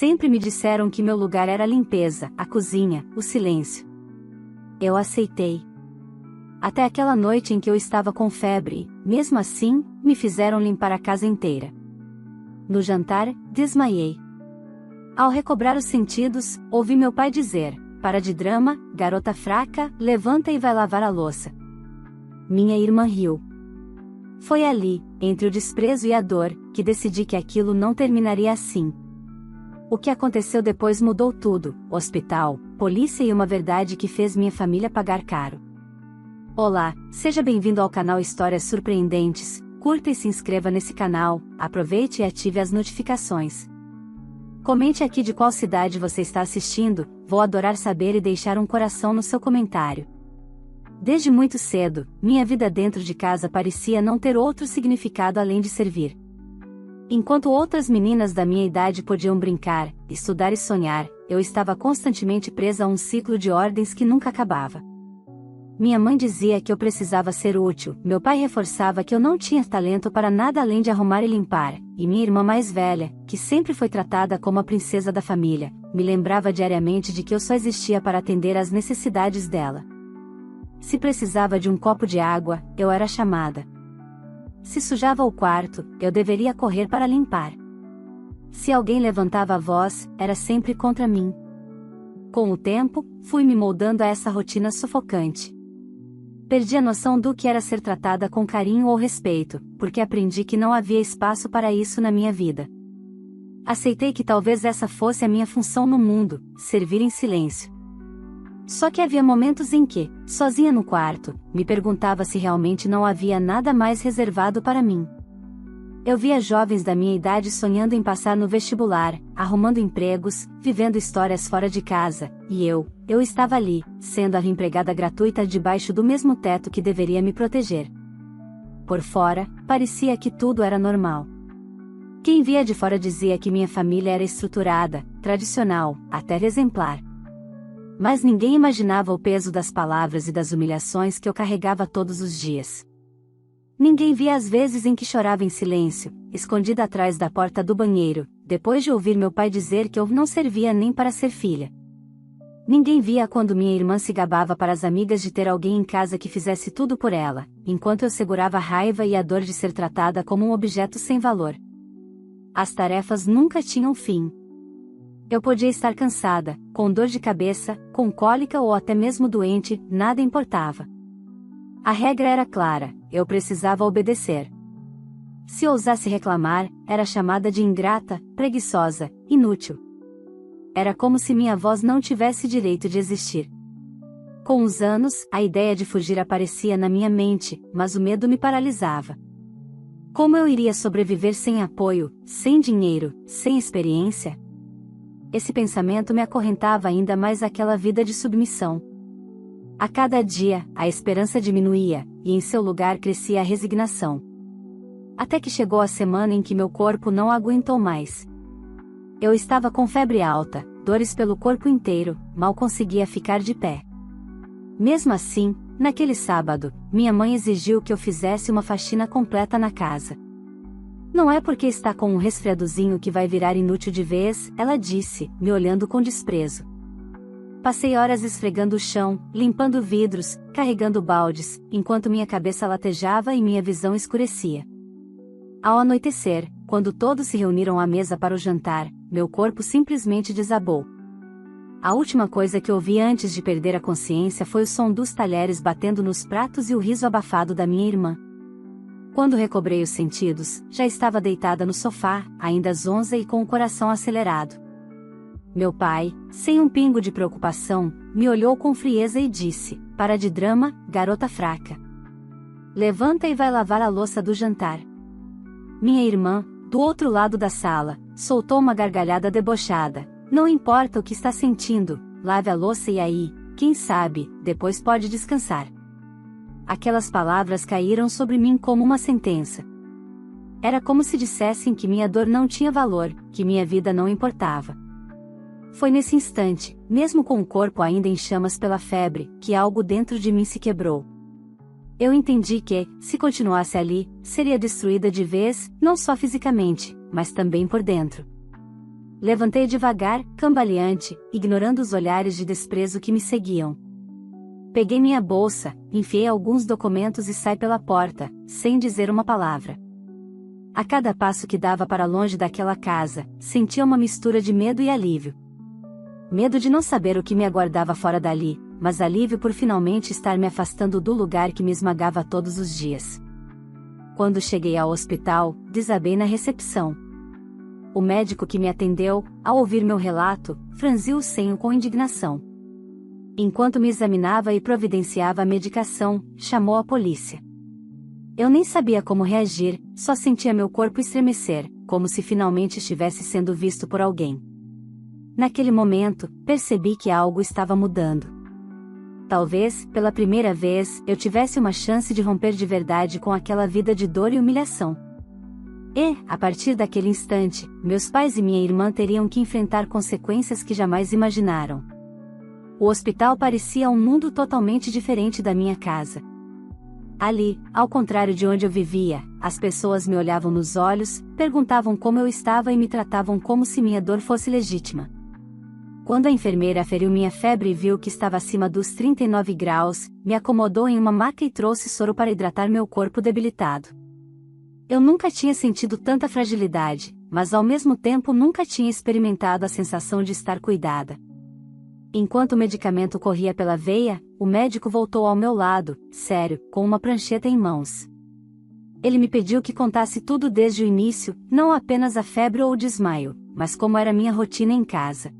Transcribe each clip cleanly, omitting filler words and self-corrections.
Sempre me disseram que meu lugar era a limpeza, a cozinha, o silêncio. Eu aceitei. Até aquela noite em que eu estava com febre, mesmo assim, me fizeram limpar a casa inteira. No jantar, desmaiei. Ao recobrar os sentidos, ouvi meu pai dizer: "Para de drama, garota fraca, levanta e vai lavar a louça." Minha irmã riu. Foi ali, entre o desprezo e a dor, que decidi que aquilo não terminaria assim. O que aconteceu depois mudou tudo: hospital, polícia e uma verdade que fez minha família pagar caro. Olá, seja bem-vindo ao canal Histórias Surpreendentes. Curta e se inscreva nesse canal, aproveite e ative as notificações. Comente aqui de qual cidade você está assistindo, vou adorar saber e deixar um coração no seu comentário. Desde muito cedo, minha vida dentro de casa parecia não ter outro significado além de servir. Enquanto outras meninas da minha idade podiam brincar, estudar e sonhar, eu estava constantemente presa a um ciclo de ordens que nunca acabava. Minha mãe dizia que eu precisava ser útil, meu pai reforçava que eu não tinha talento para nada além de arrumar e limpar, e minha irmã mais velha, que sempre foi tratada como a princesa da família, me lembrava diariamente de que eu só existia para atender às necessidades dela. Se precisava de um copo de água, eu era chamada. Se sujava o quarto, eu deveria correr para limpar. Se alguém levantava a voz, era sempre contra mim. Com o tempo, fui me moldando a essa rotina sufocante. Perdi a noção do que era ser tratada com carinho ou respeito, porque aprendi que não havia espaço para isso na minha vida. Aceitei que talvez essa fosse a minha função no mundo, servir em silêncio. Só que havia momentos em que, sozinha no quarto, me perguntava se realmente não havia nada mais reservado para mim. Eu via jovens da minha idade sonhando em passar no vestibular, arrumando empregos, vivendo histórias fora de casa, e eu estava ali, sendo a empregada gratuita debaixo do mesmo teto que deveria me proteger. Por fora, parecia que tudo era normal. Quem via de fora dizia que minha família era estruturada, tradicional, até exemplar. Mas ninguém imaginava o peso das palavras e das humilhações que eu carregava todos os dias. Ninguém via as vezes em que chorava em silêncio, escondida atrás da porta do banheiro, depois de ouvir meu pai dizer que eu não servia nem para ser filha. Ninguém via quando minha irmã se gabava para as amigas de ter alguém em casa que fizesse tudo por ela, enquanto eu segurava a raiva e a dor de ser tratada como um objeto sem valor. As tarefas nunca tinham fim. Eu podia estar cansada, com dor de cabeça, com cólica ou até mesmo doente, nada importava. A regra era clara, eu precisava obedecer. Se ousasse reclamar, era chamada de ingrata, preguiçosa, inútil. Era como se minha voz não tivesse direito de existir. Com os anos, a ideia de fugir aparecia na minha mente, mas o medo me paralisava. Como eu iria sobreviver sem apoio, sem dinheiro, sem experiência? Esse pensamento me acorrentava ainda mais àquela vida de submissão. A cada dia, a esperança diminuía, e em seu lugar crescia a resignação. Até que chegou a semana em que meu corpo não aguentou mais. Eu estava com febre alta, dores pelo corpo inteiro, mal conseguia ficar de pé. Mesmo assim, naquele sábado, minha mãe exigiu que eu fizesse uma faxina completa na casa. "Não é porque está com um resfriadozinho que vai virar inútil de vez", ela disse, me olhando com desprezo. Passei horas esfregando o chão, limpando vidros, carregando baldes, enquanto minha cabeça latejava e minha visão escurecia. Ao anoitecer, quando todos se reuniram à mesa para o jantar, meu corpo simplesmente desabou. A última coisa que ouvi antes de perder a consciência foi o som dos talheres batendo nos pratos e o riso abafado da minha irmã. Quando recobrei os sentidos, já estava deitada no sofá, ainda zonza e com o coração acelerado. Meu pai, sem um pingo de preocupação, me olhou com frieza e disse: "Para de drama, garota fraca. Levanta e vai lavar a louça do jantar." Minha irmã, do outro lado da sala, soltou uma gargalhada debochada: "Não importa o que está sentindo, lave a louça e aí, quem sabe, depois pode descansar." Aquelas palavras caíram sobre mim como uma sentença. Era como se dissessem que minha dor não tinha valor, que minha vida não importava. Foi nesse instante, mesmo com o corpo ainda em chamas pela febre, que algo dentro de mim se quebrou. Eu entendi que, se continuasse ali, seria destruída de vez, não só fisicamente, mas também por dentro. Levantei devagar, cambaleante, ignorando os olhares de desprezo que me seguiam. Peguei minha bolsa, enfiei alguns documentos e saí pela porta, sem dizer uma palavra. A cada passo que dava para longe daquela casa, sentia uma mistura de medo e alívio. Medo de não saber o que me aguardava fora dali, mas alívio por finalmente estar me afastando do lugar que me esmagava todos os dias. Quando cheguei ao hospital, desabei na recepção. O médico que me atendeu, ao ouvir meu relato, franziu o senho com indignação. Enquanto me examinava e providenciava a medicação, chamou a polícia. Eu nem sabia como reagir, só sentia meu corpo estremecer, como se finalmente estivesse sendo visto por alguém. Naquele momento, percebi que algo estava mudando. Talvez, pela primeira vez, eu tivesse uma chance de romper de verdade com aquela vida de dor e humilhação. E, a partir daquele instante, meus pais e minha irmã teriam que enfrentar consequências que jamais imaginaram. O hospital parecia um mundo totalmente diferente da minha casa. Ali, ao contrário de onde eu vivia, as pessoas me olhavam nos olhos, perguntavam como eu estava e me tratavam como se minha dor fosse legítima. Quando a enfermeira aferiu minha febre e viu que estava acima dos 39 graus, me acomodou em uma maca e trouxe soro para hidratar meu corpo debilitado. Eu nunca tinha sentido tanta fragilidade, mas ao mesmo tempo nunca tinha experimentado a sensação de estar cuidada. Enquanto o medicamento corria pela veia, o médico voltou ao meu lado, sério, com uma prancheta em mãos. Ele me pediu que contasse tudo desde o início, não apenas a febre ou o desmaio, mas como era minha rotina em casa.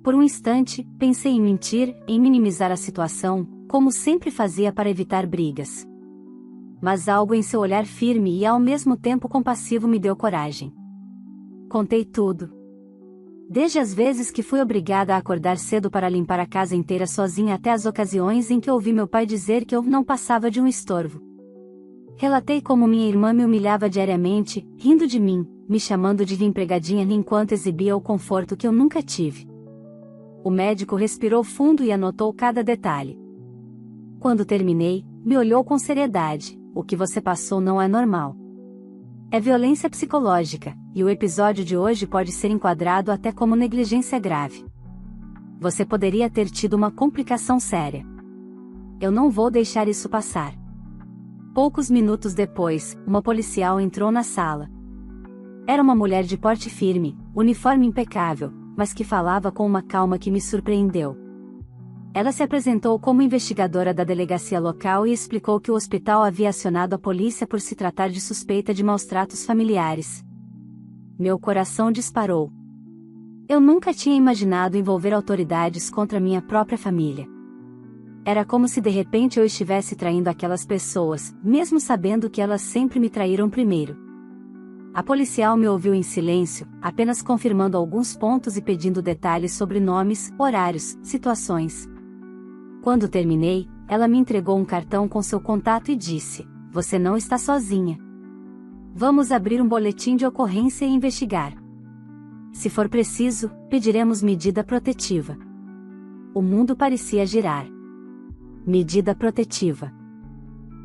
Por um instante, pensei em mentir, em minimizar a situação, como sempre fazia para evitar brigas. Mas algo em seu olhar firme e ao mesmo tempo compassivo me deu coragem. Contei tudo. Desde as vezes que fui obrigada a acordar cedo para limpar a casa inteira sozinha até as ocasiões em que ouvi meu pai dizer que eu não passava de um estorvo. Relatei como minha irmã me humilhava diariamente, rindo de mim, me chamando de empregadinha enquanto exibia o conforto que eu nunca tive. O médico respirou fundo e anotou cada detalhe. Quando terminei, me olhou com seriedade. O que você passou não é normal. É violência psicológica, e o episódio de hoje pode ser enquadrado até como negligência grave. Você poderia ter tido uma complicação séria. Eu não vou deixar isso passar. Poucos minutos depois, uma policial entrou na sala. Era uma mulher de porte firme, uniforme impecável, mas que falava com uma calma que me surpreendeu. Ela se apresentou como investigadora da delegacia local e explicou que o hospital havia acionado a polícia por se tratar de suspeita de maus-tratos familiares. Meu coração disparou. Eu nunca tinha imaginado envolver autoridades contra minha própria família. Era como se de repente eu estivesse traindo aquelas pessoas, mesmo sabendo que elas sempre me traíram primeiro. A policial me ouviu em silêncio, apenas confirmando alguns pontos e pedindo detalhes sobre nomes, horários, situações. Quando terminei, ela me entregou um cartão com seu contato e disse: "Você não está sozinha. Vamos abrir um boletim de ocorrência e investigar. Se for preciso, pediremos medida protetiva." O mundo parecia girar. Medida protetiva.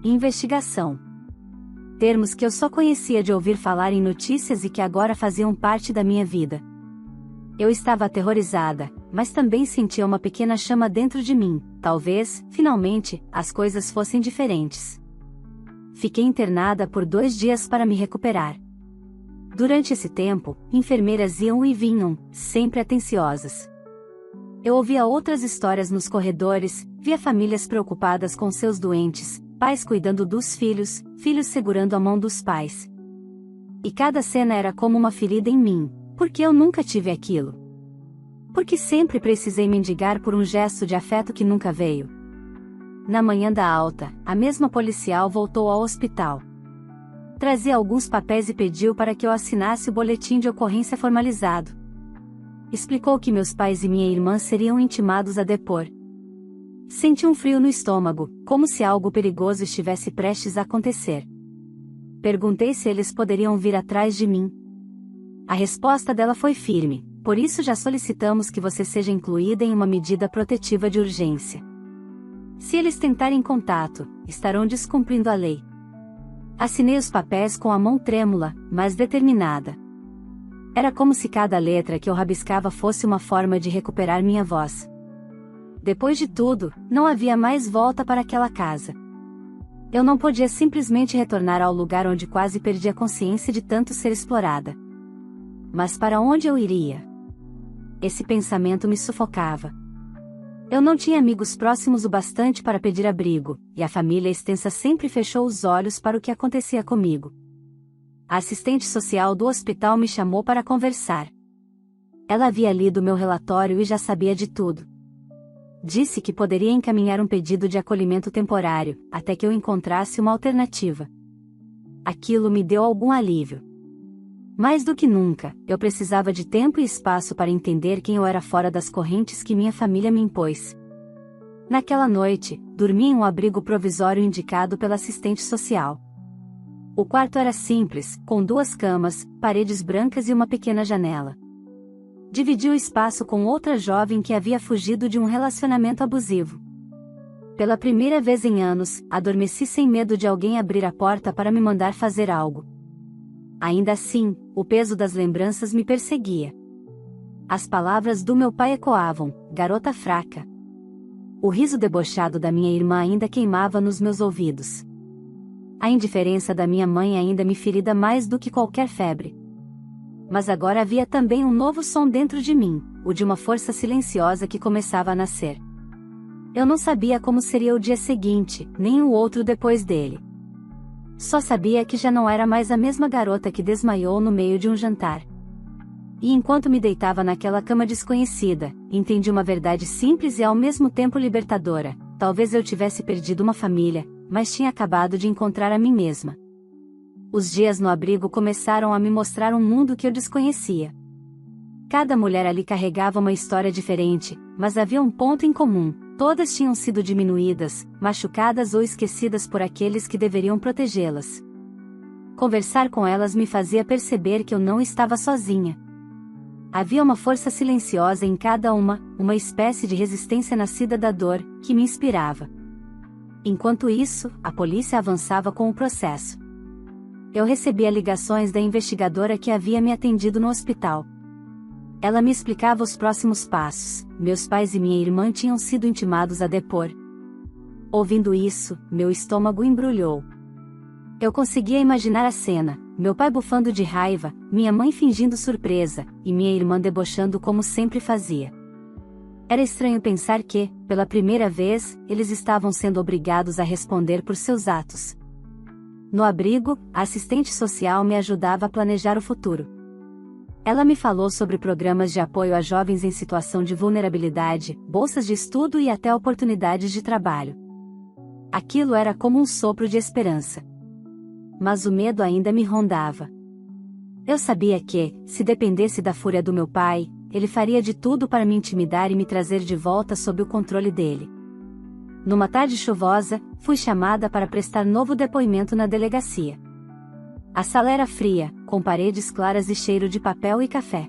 Investigação. Termos que eu só conhecia de ouvir falar em notícias e que agora faziam parte da minha vida. Eu estava aterrorizada, mas também sentia uma pequena chama dentro de mim. Talvez, finalmente, as coisas fossem diferentes. Fiquei internada por 2 dias para me recuperar. Durante esse tempo, enfermeiras iam e vinham, sempre atenciosas. Eu ouvia outras histórias nos corredores, via famílias preocupadas com seus doentes, pais cuidando dos filhos, filhos segurando a mão dos pais. E cada cena era como uma ferida em mim, porque eu nunca tive aquilo. Porque sempre precisei mendigar por um gesto de afeto que nunca veio. Na manhã da alta, a mesma policial voltou ao hospital. Trazia alguns papéis e pediu para que eu assinasse o boletim de ocorrência formalizado. Explicou que meus pais e minha irmã seriam intimados a depor. Senti um frio no estômago, como se algo perigoso estivesse prestes a acontecer. Perguntei se eles poderiam vir atrás de mim. A resposta dela foi firme: "Por isso já solicitamos que você seja incluída em uma medida protetiva de urgência. Se eles tentarem contato, estarão descumprindo a lei." Assinei os papéis com a mão trêmula, mas determinada. Era como se cada letra que eu rabiscava fosse uma forma de recuperar minha voz. Depois de tudo, não havia mais volta para aquela casa. Eu não podia simplesmente retornar ao lugar onde quase perdi a consciência de tanto ser explorada. Mas para onde eu iria? Esse pensamento me sufocava. Eu não tinha amigos próximos o bastante para pedir abrigo, e a família extensa sempre fechou os olhos para o que acontecia comigo. A assistente social do hospital me chamou para conversar. Ela havia lido meu relatório e já sabia de tudo. Disse que poderia encaminhar um pedido de acolhimento temporário, até que eu encontrasse uma alternativa. Aquilo me deu algum alívio. Mais do que nunca, eu precisava de tempo e espaço para entender quem eu era fora das correntes que minha família me impôs. Naquela noite, dormi em um abrigo provisório indicado pela assistente social. O quarto era simples, com 2 camas, paredes brancas e uma pequena janela. Dividi o espaço com outra jovem que havia fugido de um relacionamento abusivo. Pela primeira vez em anos, adormeci sem medo de alguém abrir a porta para me mandar fazer algo. Ainda assim, o peso das lembranças me perseguia. As palavras do meu pai ecoavam: garota fraca. O riso debochado da minha irmã ainda queimava nos meus ouvidos. A indiferença da minha mãe ainda me feria mais do que qualquer febre. Mas agora havia também um novo som dentro de mim, o de uma força silenciosa que começava a nascer. Eu não sabia como seria o dia seguinte, nem o outro depois dele. Só sabia que já não era mais a mesma garota que desmaiou no meio de um jantar. E enquanto me deitava naquela cama desconhecida, entendi uma verdade simples e ao mesmo tempo libertadora: talvez eu tivesse perdido uma família, mas tinha acabado de encontrar a mim mesma. Os dias no abrigo começaram a me mostrar um mundo que eu desconhecia. Cada mulher ali carregava uma história diferente, mas havia um ponto em comum: todas tinham sido diminuídas, machucadas ou esquecidas por aqueles que deveriam protegê-las. Conversar com elas me fazia perceber que eu não estava sozinha. Havia uma força silenciosa em cada uma espécie de resistência nascida da dor, que me inspirava. Enquanto isso, a polícia avançava com o processo. Eu recebia ligações da investigadora que havia me atendido no hospital. Ela me explicava os próximos passos: meus pais e minha irmã tinham sido intimados a depor. Ouvindo isso, meu estômago embrulhou. Eu conseguia imaginar a cena: meu pai bufando de raiva, minha mãe fingindo surpresa, e minha irmã debochando como sempre fazia. Era estranho pensar que, pela primeira vez, eles estavam sendo obrigados a responder por seus atos. No abrigo, a assistente social me ajudava a planejar o futuro. Ela me falou sobre programas de apoio a jovens em situação de vulnerabilidade, bolsas de estudo e até oportunidades de trabalho. Aquilo era como um sopro de esperança. Mas o medo ainda me rondava. Eu sabia que, se dependesse da fúria do meu pai, ele faria de tudo para me intimidar e me trazer de volta sob o controle dele. Numa tarde chuvosa, fui chamada para prestar novo depoimento na delegacia. A sala era fria, com paredes claras e cheiro de papel e café.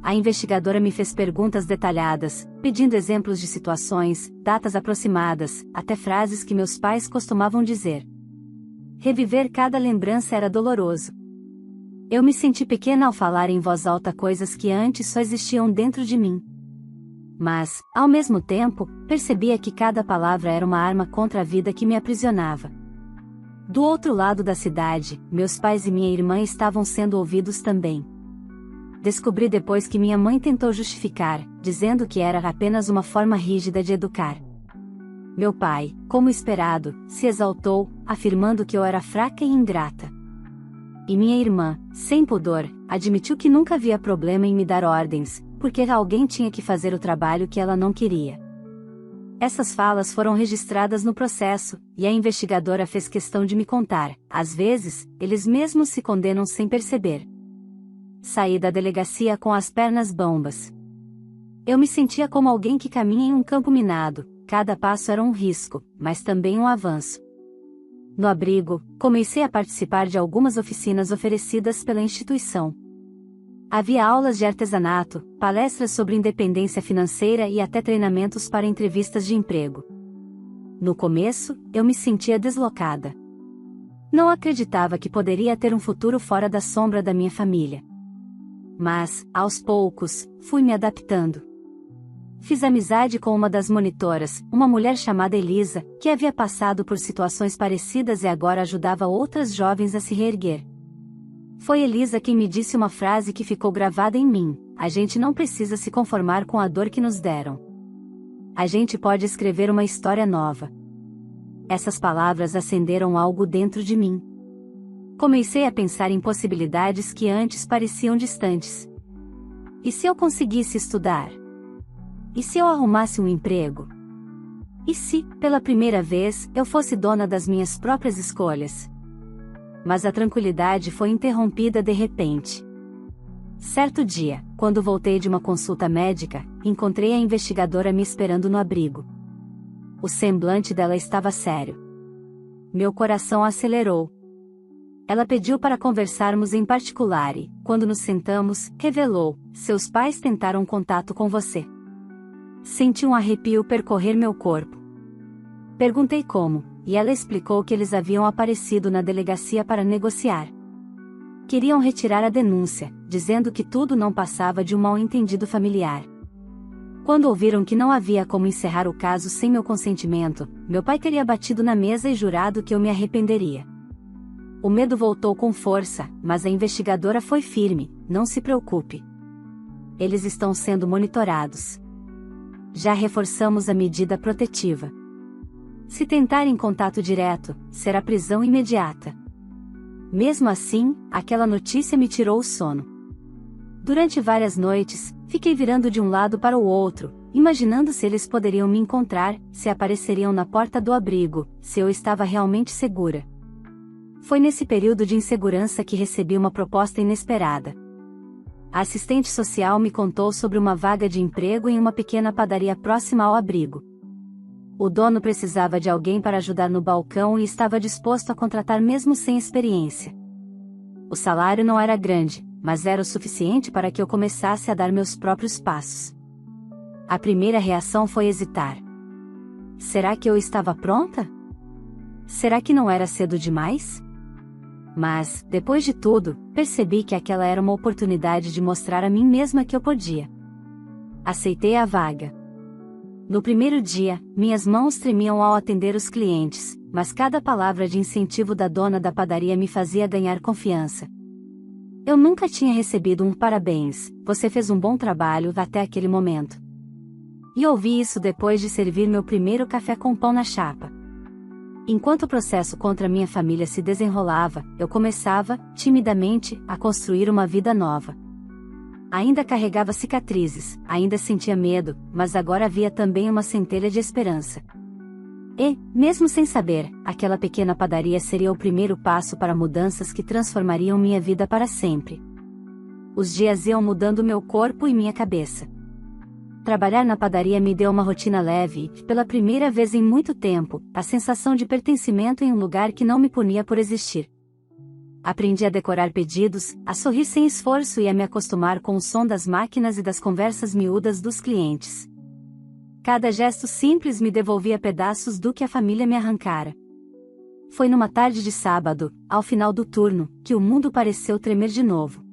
A investigadora me fez perguntas detalhadas, pedindo exemplos de situações, datas aproximadas, até frases que meus pais costumavam dizer. Reviver cada lembrança era doloroso. Eu me senti pequena ao falar em voz alta coisas que antes só existiam dentro de mim. Mas, ao mesmo tempo, percebia que cada palavra era uma arma contra a vida que me aprisionava. Do outro lado da cidade, meus pais e minha irmã estavam sendo ouvidos também. Descobri depois que minha mãe tentou justificar, dizendo que era apenas uma forma rígida de educar. Meu pai, como esperado, se exaltou, afirmando que eu era fraca e ingrata. E minha irmã, sem pudor, admitiu que nunca havia problema em me dar ordens, porque alguém tinha que fazer o trabalho que ela não queria. Essas falas foram registradas no processo, e a investigadora fez questão de me contar: às vezes, eles mesmos se condenam sem perceber. Saí da delegacia com as pernas bambas. Eu me sentia como alguém que caminha em um campo minado, cada passo era um risco, mas também um avanço. No abrigo, comecei a participar de algumas oficinas oferecidas pela instituição. Havia aulas de artesanato, palestras sobre independência financeira e até treinamentos para entrevistas de emprego. No começo, eu me sentia deslocada. Não acreditava que poderia ter um futuro fora da sombra da minha família. Mas, aos poucos, fui me adaptando. Fiz amizade com uma das monitoras, uma mulher chamada Elisa, que havia passado por situações parecidas e agora ajudava outras jovens a se reerguer. Foi Elisa quem me disse uma frase que ficou gravada em mim: a gente não precisa se conformar com a dor que nos deram. A gente pode escrever uma história nova. Essas palavras acenderam algo dentro de mim. Comecei a pensar em possibilidades que antes pareciam distantes. E se eu conseguisse estudar? E se eu arrumasse um emprego? E se, pela primeira vez, eu fosse dona das minhas próprias escolhas? Mas a tranquilidade foi interrompida de repente. Certo dia, quando voltei de uma consulta médica, encontrei a investigadora me esperando no abrigo. O semblante dela estava sério. Meu coração acelerou. Ela pediu para conversarmos em particular e, quando nos sentamos, revelou: seus pais tentaram contato com você. Senti um arrepio percorrer meu corpo. Perguntei como, e ela explicou que eles haviam aparecido na delegacia para negociar. Queriam retirar a denúncia, dizendo que tudo não passava de um mal-entendido familiar. Quando ouviram que não havia como encerrar o caso sem meu consentimento, meu pai teria batido na mesa e jurado que eu me arrependeria. O medo voltou com força, mas a investigadora foi firme: não se preocupe. Eles estão sendo monitorados. Já reforçamos a medida protetiva. Se tentarem contato direto, será prisão imediata. Mesmo assim, aquela notícia me tirou o sono. Durante várias noites, fiquei virando de um lado para o outro, imaginando se eles poderiam me encontrar, se apareceriam na porta do abrigo, se eu estava realmente segura. Foi nesse período de insegurança que recebi uma proposta inesperada. A assistente social me contou sobre uma vaga de emprego em uma pequena padaria próxima ao abrigo. O dono precisava de alguém para ajudar no balcão e estava disposto a contratar mesmo sem experiência. O salário não era grande, mas era o suficiente para que eu começasse a dar meus próprios passos. A primeira reação foi hesitar. Será que eu estava pronta? Será que não era cedo demais? Mas, depois de tudo, percebi que aquela era uma oportunidade de mostrar a mim mesma que eu podia. Aceitei a vaga. No primeiro dia, minhas mãos tremiam ao atender os clientes, mas cada palavra de incentivo da dona da padaria me fazia ganhar confiança. Eu nunca tinha recebido um parabéns, você fez um bom trabalho até aquele momento. E ouvi isso depois de servir meu primeiro café com pão na chapa. Enquanto o processo contra minha família se desenrolava, eu começava, timidamente, a construir uma vida nova. Ainda carregava cicatrizes, ainda sentia medo, mas agora havia também uma centelha de esperança. E, mesmo sem saber, aquela pequena padaria seria o primeiro passo para mudanças que transformariam minha vida para sempre. Os dias iam mudando meu corpo e minha cabeça. Trabalhar na padaria me deu uma rotina leve e, pela primeira vez em muito tempo, a sensação de pertencimento em um lugar que não me punia por existir. Aprendi a decorar pedidos, a sorrir sem esforço e a me acostumar com o som das máquinas e das conversas miúdas dos clientes. Cada gesto simples me devolvia pedaços do que a família me arrancara. Foi numa tarde de sábado, ao final do turno, que o mundo pareceu tremer de novo.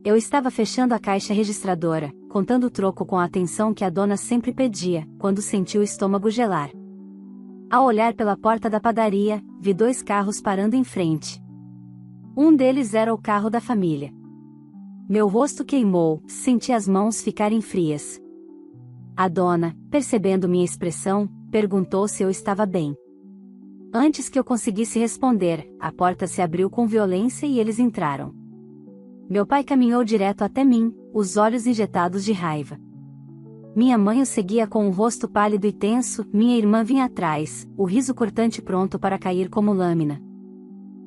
Eu estava fechando a caixa registradora, contando o troco com a atenção que a dona sempre pedia, quando senti o estômago gelar. Ao olhar pela porta da padaria, vi 2 carros parando em frente. Um deles era o carro da família. Meu rosto queimou, senti as mãos ficarem frias. A dona, percebendo minha expressão, perguntou se eu estava bem. Antes que eu conseguisse responder, a porta se abriu com violência e eles entraram. Meu pai caminhou direto até mim, os olhos injetados de raiva. Minha mãe o seguia com um rosto pálido e tenso, minha irmã vinha atrás, o riso cortante pronto para cair como lâmina.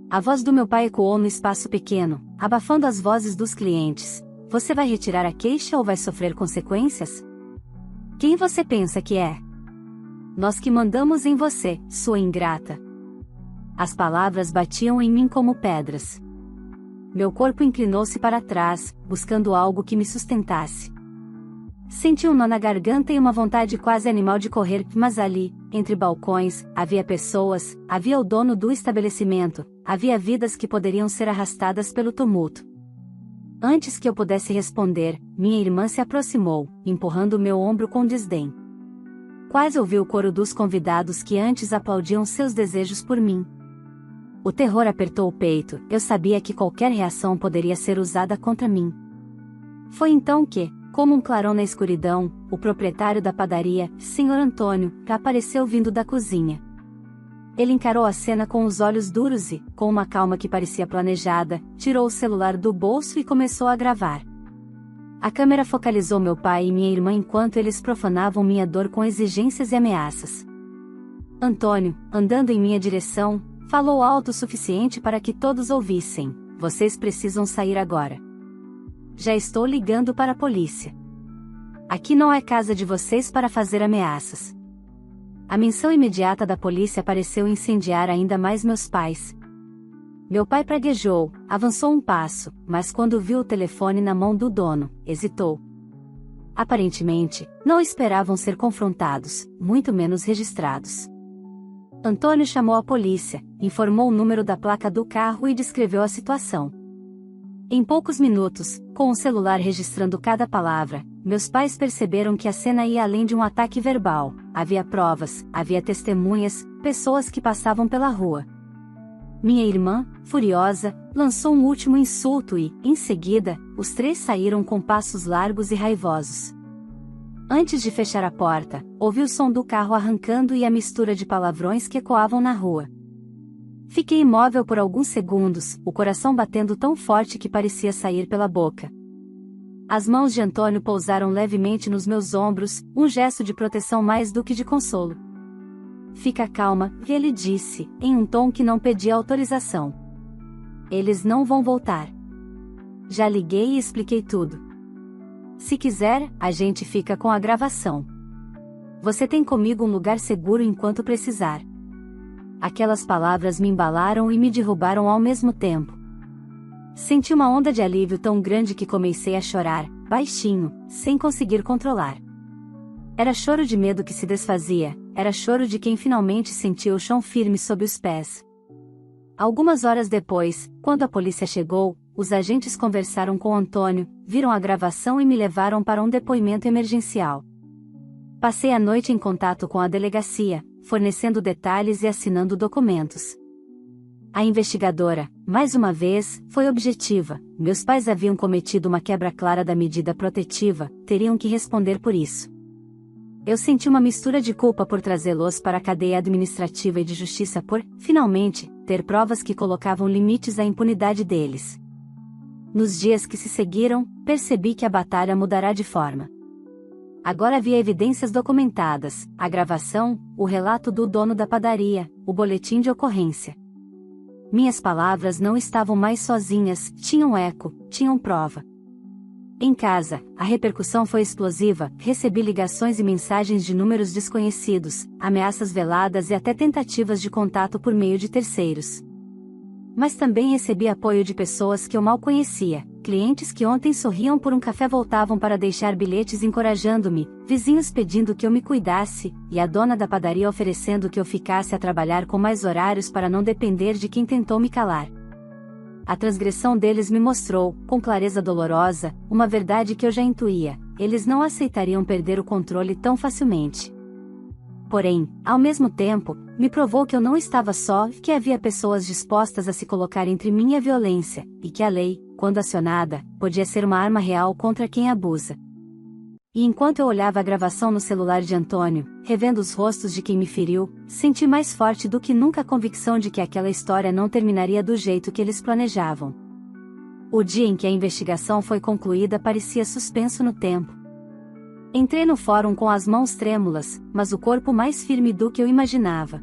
A voz do meu pai ecoou no espaço pequeno, abafando as vozes dos clientes. Você vai retirar a queixa ou vai sofrer consequências? Quem você pensa que é? Nós que mandamos em você, sua ingrata. As palavras batiam em mim como pedras. Meu corpo inclinou-se para trás, buscando algo que me sustentasse. Senti um nó na garganta e uma vontade quase animal de correr, mas ali, entre balcões, havia pessoas, havia o dono do estabelecimento, havia vidas que poderiam ser arrastadas pelo tumulto. Antes que eu pudesse responder, minha irmã se aproximou, empurrando meu ombro com desdém. Quase ouvi o coro dos convidados que antes aplaudiam seus desejos por mim. O terror apertou o peito, eu sabia que qualquer reação poderia ser usada contra mim. Foi então que, como um clarão na escuridão, o proprietário da padaria, Sr. Antônio, apareceu vindo da cozinha. Ele encarou a cena com os olhos duros e, com uma calma que parecia planejada, tirou o celular do bolso e começou a gravar. A câmera focalizou meu pai e minha irmã enquanto eles profanavam minha dor com exigências e ameaças. Antônio, andando em minha direção, falou alto o suficiente para que todos ouvissem: "Vocês precisam sair agora. Já estou ligando para a polícia. Aqui não é casa de vocês para fazer ameaças." A menção imediata da polícia pareceu incendiar ainda mais meus pais. Meu pai praguejou, avançou um passo, mas quando viu o telefone na mão do dono, hesitou. Aparentemente, não esperavam ser confrontados, muito menos registrados. Antônio chamou a polícia, informou o número da placa do carro e descreveu a situação. Em poucos minutos, com o celular registrando cada palavra, meus pais perceberam que a cena ia além de um ataque verbal. Havia provas, havia testemunhas, pessoas que passavam pela rua. Minha irmã, furiosa, lançou um último insulto e, em seguida, os três saíram com passos largos e raivosos. Antes de fechar a porta, ouvi o som do carro arrancando e a mistura de palavrões que ecoavam na rua. Fiquei imóvel por alguns segundos, o coração batendo tão forte que parecia sair pela boca. As mãos de Antônio pousaram levemente nos meus ombros, um gesto de proteção mais do que de consolo. "Fica calma", ele disse, em um tom que não pedia autorização. "Eles não vão voltar. Já liguei e expliquei tudo. Se quiser, a gente fica com a gravação. Você tem comigo um lugar seguro enquanto precisar." Aquelas palavras me embalaram e me derrubaram ao mesmo tempo. Senti uma onda de alívio tão grande que comecei a chorar, baixinho, sem conseguir controlar. Era choro de medo que se desfazia, era choro de quem finalmente sentiu o chão firme sob os pés. Algumas horas depois, quando a polícia chegou, os agentes conversaram com Antônio, viram a gravação e me levaram para um depoimento emergencial. Passei a noite em contato com a delegacia, fornecendo detalhes e assinando documentos. A investigadora, mais uma vez, foi objetiva: meus pais haviam cometido uma quebra clara da medida protetiva, teriam que responder por isso. Eu senti uma mistura de culpa por trazê-los para a cadeia administrativa e de justiça por, finalmente, ter provas que colocavam limites à impunidade deles. Nos dias que se seguiram, percebi que a batalha mudará de forma. Agora havia evidências documentadas, a gravação, o relato do dono da padaria, o boletim de ocorrência. Minhas palavras não estavam mais sozinhas, tinham eco, tinham prova. Em casa, a repercussão foi explosiva, recebi ligações e mensagens de números desconhecidos, ameaças veladas e até tentativas de contato por meio de terceiros. Mas também recebi apoio de pessoas que eu mal conhecia, clientes que ontem sorriam por um café voltavam para deixar bilhetes encorajando-me, vizinhos pedindo que eu me cuidasse, e a dona da padaria oferecendo que eu ficasse a trabalhar com mais horários para não depender de quem tentou me calar. A transgressão deles me mostrou, com clareza dolorosa, uma verdade que eu já intuía: eles não aceitariam perder o controle tão facilmente. Porém, ao mesmo tempo, me provou que eu não estava só, que havia pessoas dispostas a se colocar entre mim e a violência, e que a lei, quando acionada, podia ser uma arma real contra quem abusa. E enquanto eu olhava a gravação no celular de Antônio, revendo os rostos de quem me feriu, senti mais forte do que nunca a convicção de que aquela história não terminaria do jeito que eles planejavam. O dia em que a investigação foi concluída parecia suspenso no tempo. Entrei no fórum com as mãos trêmulas, mas o corpo mais firme do que eu imaginava.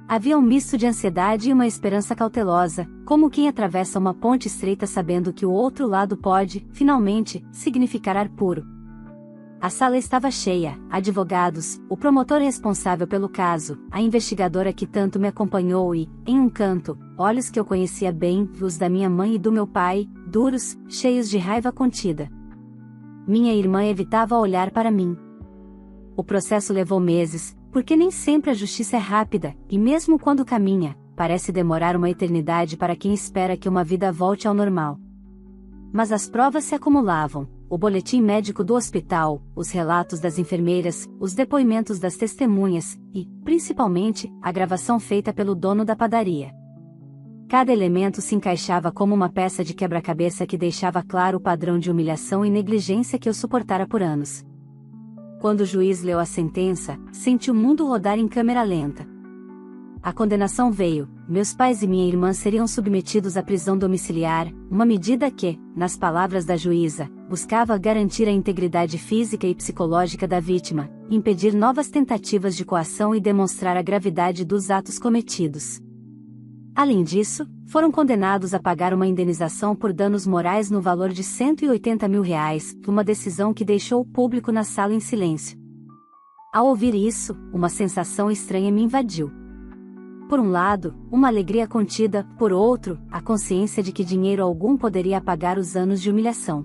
Havia um misto de ansiedade e uma esperança cautelosa, como quem atravessa uma ponte estreita sabendo que o outro lado pode, finalmente, significar ar puro. A sala estava cheia, advogados, o promotor responsável pelo caso, a investigadora que tanto me acompanhou e, em um canto, olhos que eu conhecia bem, os da minha mãe e do meu pai, duros, cheios de raiva contida. Minha irmã evitava olhar para mim. O processo levou meses, porque nem sempre a justiça é rápida, e mesmo quando caminha, parece demorar uma eternidade para quem espera que uma vida volte ao normal. Mas as provas se acumulavam: o boletim médico do hospital, os relatos das enfermeiras, os depoimentos das testemunhas e, principalmente, a gravação feita pelo dono da padaria. Cada elemento se encaixava como uma peça de quebra-cabeça que deixava claro o padrão de humilhação e negligência que eu suportara por anos. Quando o juiz leu a sentença, senti o mundo rodar em câmera lenta. A condenação veio: meus pais e minha irmã seriam submetidos à prisão domiciliar, uma medida que, nas palavras da juíza, buscava garantir a integridade física e psicológica da vítima, impedir novas tentativas de coação e demonstrar a gravidade dos atos cometidos. Além disso, foram condenados a pagar uma indenização por danos morais no valor de R$180 mil, uma decisão que deixou o público na sala em silêncio. Ao ouvir isso, uma sensação estranha me invadiu. Por um lado, uma alegria contida, por outro, a consciência de que dinheiro algum poderia apagar os anos de humilhação.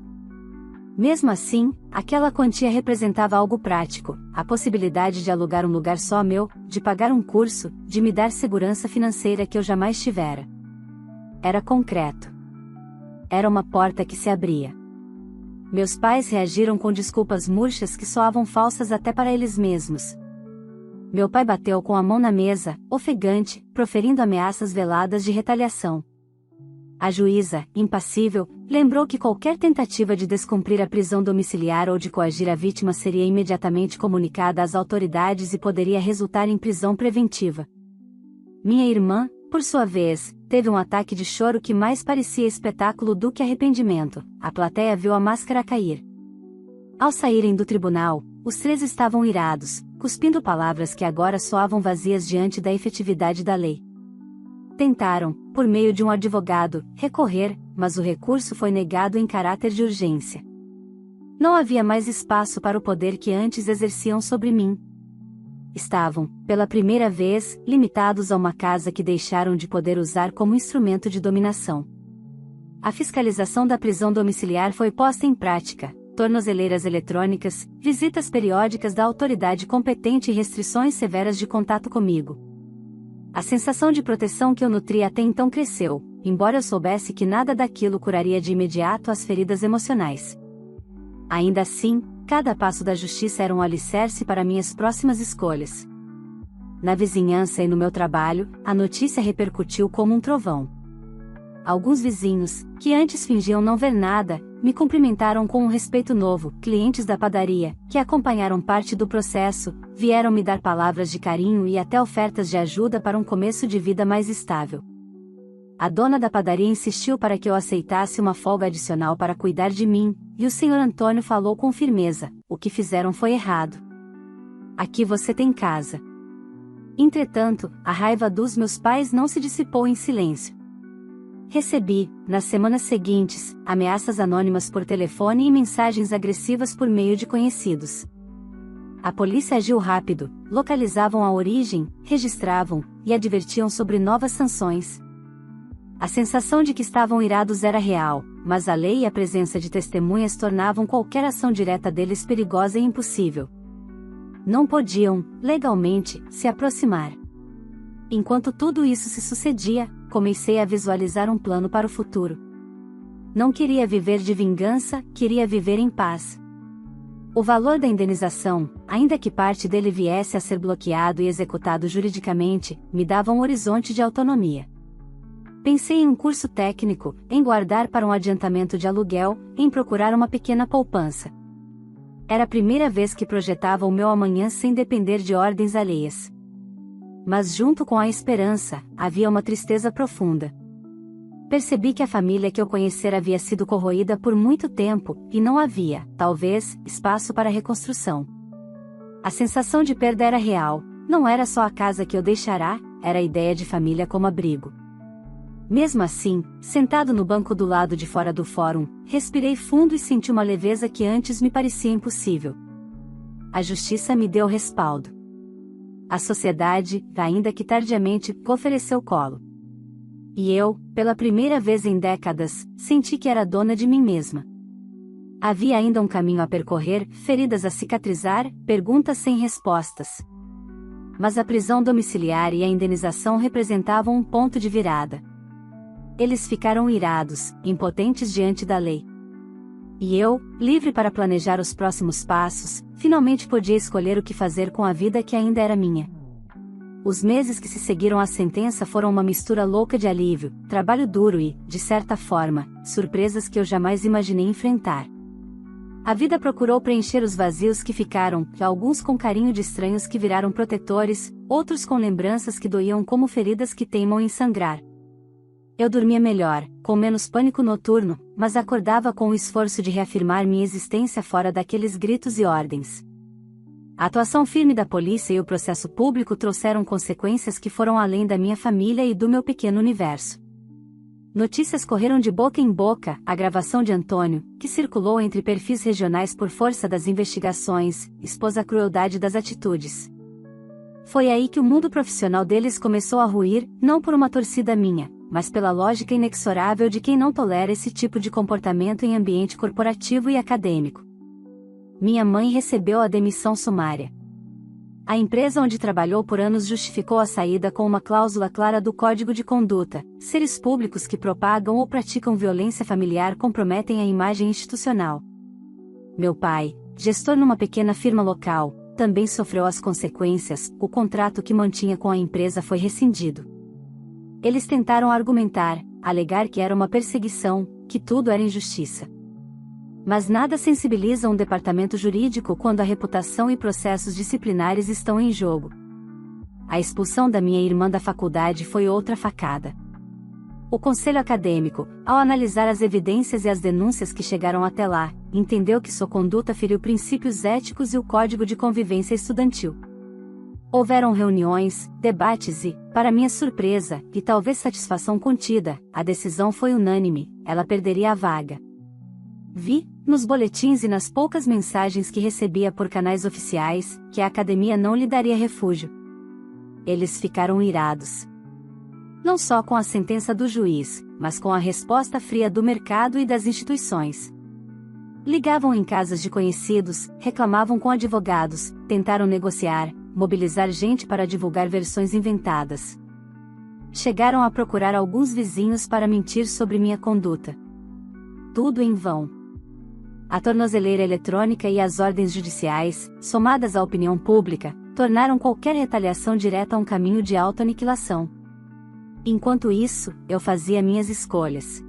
Mesmo assim, aquela quantia representava algo prático: a possibilidade de alugar um lugar só meu, de pagar um curso, de me dar segurança financeira que eu jamais tivera. Era concreto. Era uma porta que se abria. Meus pais reagiram com desculpas murchas que soavam falsas até para eles mesmos. Meu pai bateu com a mão na mesa, ofegante, proferindo ameaças veladas de retaliação. A juíza, impassível, lembrou que qualquer tentativa de descumprir a prisão domiciliar ou de coagir a vítima seria imediatamente comunicada às autoridades e poderia resultar em prisão preventiva. Minha irmã, por sua vez, teve um ataque de choro que mais parecia espetáculo do que arrependimento. A plateia viu a máscara cair. Ao saírem do tribunal, os três estavam irados, cuspindo palavras que agora soavam vazias diante da efetividade da lei. Tentaram, por meio de um advogado, recorrer, mas o recurso foi negado em caráter de urgência. Não havia mais espaço para o poder que antes exerciam sobre mim. Estavam, pela primeira vez, limitados a uma casa que deixaram de poder usar como instrumento de dominação. A fiscalização da prisão domiciliar foi posta em prática: tornozeleiras eletrônicas, visitas periódicas da autoridade competente e restrições severas de contato comigo. A sensação de proteção que eu nutria até então cresceu, embora eu soubesse que nada daquilo curaria de imediato as feridas emocionais. Ainda assim, cada passo da justiça era um alicerce para minhas próximas escolhas. Na vizinhança e no meu trabalho, a notícia repercutiu como um trovão. Alguns vizinhos, que antes fingiam não ver nada, me cumprimentaram com um respeito novo. Clientes da padaria, que acompanharam parte do processo, vieram me dar palavras de carinho e até ofertas de ajuda para um começo de vida mais estável. A dona da padaria insistiu para que eu aceitasse uma folga adicional para cuidar de mim, e o Sr. Antônio falou com firmeza: o que fizeram foi errado. Aqui você tem casa. Entretanto, a raiva dos meus pais não se dissipou em silêncio. Recebi, nas semanas seguintes, ameaças anônimas por telefone e mensagens agressivas por meio de conhecidos. A polícia agiu rápido, localizavam a origem, registravam, e advertiam sobre novas sanções. A sensação de que estavam irados era real, mas a lei e a presença de testemunhas tornavam qualquer ação direta deles perigosa e impossível. Não podiam, legalmente, se aproximar. Enquanto tudo isso se sucedia, comecei a visualizar um plano para o futuro. Não queria viver de vingança, queria viver em paz. O valor da indenização, ainda que parte dele viesse a ser bloqueado e executado juridicamente, me dava um horizonte de autonomia. Pensei em um curso técnico, em guardar para um adiantamento de aluguel, em procurar uma pequena poupança. Era a primeira vez que projetava o meu amanhã sem depender de ordens alheias. Mas junto com a esperança, havia uma tristeza profunda. Percebi que a família que eu conhecera havia sido corroída por muito tempo, e não havia, talvez, espaço para reconstrução. A sensação de perda era real, não era só a casa que eu deixará, era a ideia de família como abrigo. Mesmo assim, sentado no banco do lado de fora do fórum, respirei fundo e senti uma leveza que antes me parecia impossível. A justiça me deu respaldo. A sociedade, ainda que tardiamente, ofereceu colo. E eu, pela primeira vez em décadas, senti que era dona de mim mesma. Havia ainda um caminho a percorrer, feridas a cicatrizar, perguntas sem respostas. Mas a prisão domiciliar e a indenização representavam um ponto de virada. Eles ficaram irados, impotentes diante da lei. E eu, livre para planejar os próximos passos, finalmente podia escolher o que fazer com a vida que ainda era minha. Os meses que se seguiram à sentença foram uma mistura louca de alívio, trabalho duro e, de certa forma, surpresas que eu jamais imaginei enfrentar. A vida procurou preencher os vazios que ficaram, alguns com carinho de estranhos que viraram protetores, outros com lembranças que doíam como feridas que teimam em sangrar. Eu dormia melhor, com menos pânico noturno, mas acordava com o esforço de reafirmar minha existência fora daqueles gritos e ordens. A atuação firme da polícia e o processo público trouxeram consequências que foram além da minha família e do meu pequeno universo. Notícias correram de boca em boca, a gravação de Antônio, que circulou entre perfis regionais por força das investigações, expôs a crueldade das atitudes. Foi aí que o mundo profissional deles começou a ruir, não por uma torcida minha, mas pela lógica inexorável de quem não tolera esse tipo de comportamento em ambiente corporativo e acadêmico. Minha mãe recebeu a demissão sumária. A empresa onde trabalhou por anos justificou a saída com uma cláusula clara do Código de Conduta: seres públicos que propagam ou praticam violência familiar comprometem a imagem institucional. Meu pai, gestor numa pequena firma local, também sofreu as consequências, o contrato que mantinha com a empresa foi rescindido. Eles tentaram argumentar, alegar que era uma perseguição, que tudo era injustiça. Mas nada sensibiliza um departamento jurídico quando a reputação e processos disciplinares estão em jogo. A expulsão da minha irmã da faculdade foi outra facada. O conselho acadêmico, ao analisar as evidências e as denúncias que chegaram até lá, entendeu que sua conduta feriu princípios éticos e o Código de Convivência Estudantil. Houveram reuniões, debates e, para minha surpresa, e talvez satisfação contida, a decisão foi unânime: ela perderia a vaga. Vi, nos boletins e nas poucas mensagens que recebia por canais oficiais, que a academia não lhe daria refúgio. Eles ficaram irados. Não só com a sentença do juiz, mas com a resposta fria do mercado e das instituições. Ligavam em casas de conhecidos, reclamavam com advogados, tentaram negociar, mobilizar gente para divulgar versões inventadas. Chegaram a procurar alguns vizinhos para mentir sobre minha conduta. Tudo em vão. A tornozeleira eletrônica e as ordens judiciais, somadas à opinião pública, tornaram qualquer retaliação direta um caminho de autoaniquilação. Enquanto isso, eu fazia minhas escolhas.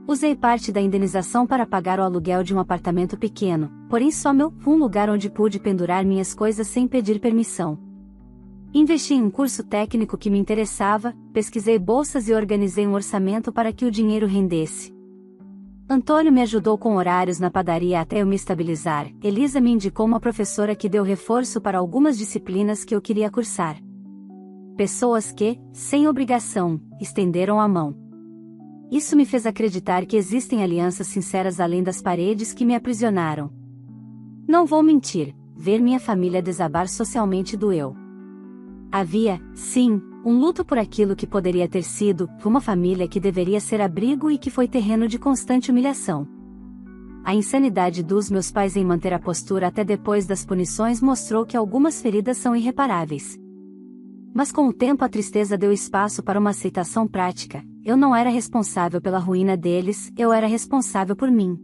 Usei parte da indenização para pagar o aluguel de um apartamento pequeno, porém só um lugar onde pude pendurar minhas coisas sem pedir permissão. Investi em um curso técnico que me interessava, pesquisei bolsas e organizei um orçamento para que o dinheiro rendesse. Antônio me ajudou com horários na padaria até eu me estabilizar. Elisa me indicou uma professora que deu reforço para algumas disciplinas que eu queria cursar. Pessoas que, sem obrigação, estenderam a mão. Isso me fez acreditar que existem alianças sinceras além das paredes que me aprisionaram. Não vou mentir, ver minha família desabar socialmente doeu. Havia, sim, um luto por aquilo que poderia ter sido, uma família que deveria ser abrigo e que foi terreno de constante humilhação. A insanidade dos meus pais em manter a postura até depois das punições mostrou que algumas feridas são irreparáveis. Mas com o tempo a tristeza deu espaço para uma aceitação prática: eu não era responsável pela ruína deles, eu era responsável por mim.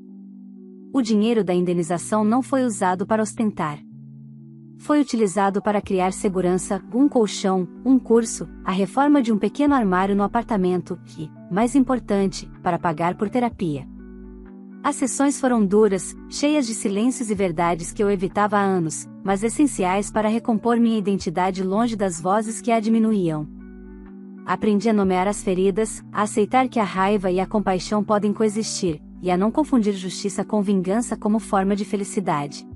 O dinheiro da indenização não foi usado para ostentar. Foi utilizado para criar segurança, um colchão, um curso, a reforma de um pequeno armário no apartamento e, mais importante, para pagar por terapia. As sessões foram duras, cheias de silêncios e verdades que eu evitava há anos, mas essenciais para recompor minha identidade longe das vozes que a diminuíam. Aprendi a nomear as feridas, a aceitar que a raiva e a compaixão podem coexistir, e a não confundir justiça com vingança como forma de felicidade.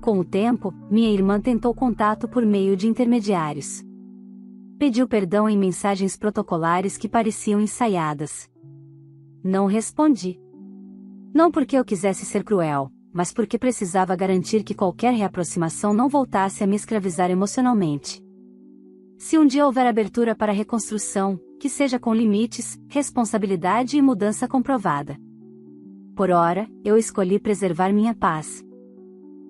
Com o tempo, minha irmã tentou contato por meio de intermediários. Pediu perdão em mensagens protocolares que pareciam ensaiadas. Não respondi. Não porque eu quisesse ser cruel, mas porque precisava garantir que qualquer reaproximação não voltasse a me escravizar emocionalmente. Se um dia houver abertura para reconstrução, que seja com limites, responsabilidade e mudança comprovada. Por ora, eu escolhi preservar minha paz.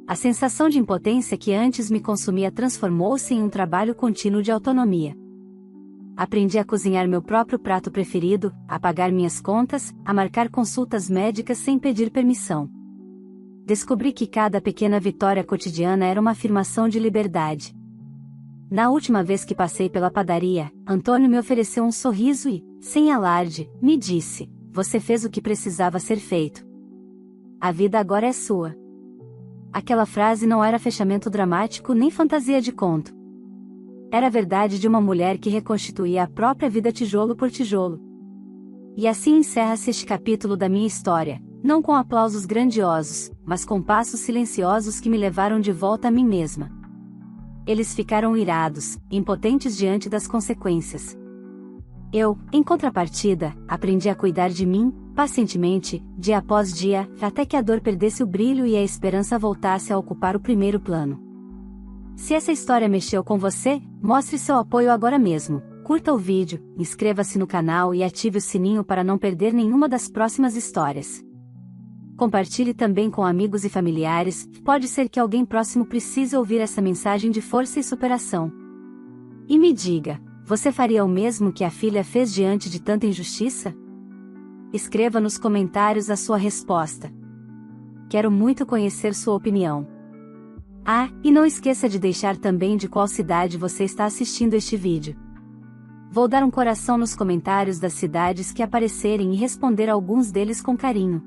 A sensação de impotência que antes me consumia transformou-se em um trabalho contínuo de autonomia. aprendi a cozinhar meu próprio prato preferido, a pagar minhas contas, a marcar consultas médicas sem pedir permissão. Descobri que cada pequena vitória cotidiana era uma afirmação de liberdade. Na última vez que passei pela padaria, Antônio me ofereceu um sorriso e, sem alarde, me disse: "Você fez o que precisava ser feito. A vida agora é sua." Aquela frase não era fechamento dramático nem fantasia de conto. Era a verdade de uma mulher que reconstituía a própria vida tijolo por tijolo. E assim encerra-se este capítulo da minha história, não com aplausos grandiosos, mas com passos silenciosos que me levaram de volta a mim mesma. Eles ficaram irados, impotentes diante das consequências. Eu, em contrapartida, aprendi a cuidar de mim, pacientemente, dia após dia, até que a dor perdesse o brilho e a esperança voltasse a ocupar o primeiro plano. Se essa história mexeu com você, mostre seu apoio agora mesmo. Curta o vídeo, inscreva-se no canal e ative o sininho para não perder nenhuma das próximas histórias. Compartilhe também com amigos e familiares, pode ser que alguém próximo precise ouvir essa mensagem de força e superação. E me diga, você faria o mesmo que a filha fez diante de tanta injustiça? Escreva nos comentários a sua resposta. Quero muito conhecer sua opinião. Ah, e não esqueça de deixar também de qual cidade você está assistindo este vídeo. Vou dar um coração nos comentários das cidades que aparecerem e responder alguns deles com carinho.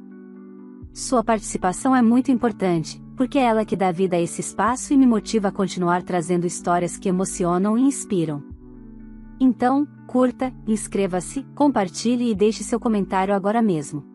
Sua participação é muito importante, porque é ela que dá vida a esse espaço e me motiva a continuar trazendo histórias que emocionam e inspiram. Então, curta, inscreva-se, compartilhe e deixe seu comentário agora mesmo.